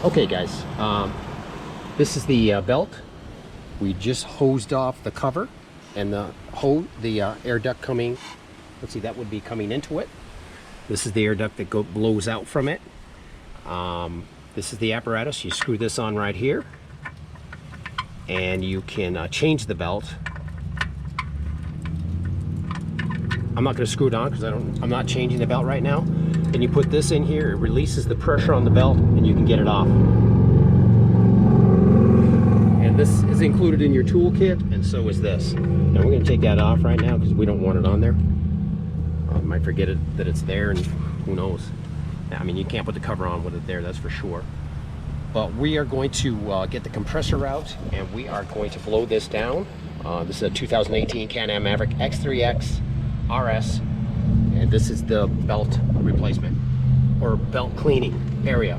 Okay guys, this is the belt. We just hosed off the cover and the air duct coming, let's see, that would be coming into it. This is the air duct that blows out from it. This is the apparatus. You screw this on right here and you can change the belt. I'm not going to screw it on because I'm not changing the belt right now. And you put this in here, it releases the pressure on the belt and you can get it off. And this is included in your toolkit, and so is this. Now we're going to take that off right now because we don't want it on there. I might forget that it's there, and who knows. I mean, you can't put the cover on with it there, that's for sure. But we are going to get the compressor out and we are going to blow this down. This is a 2018 Can-Am Maverick X3XRS. And this is the belt replacement or belt cleaning area.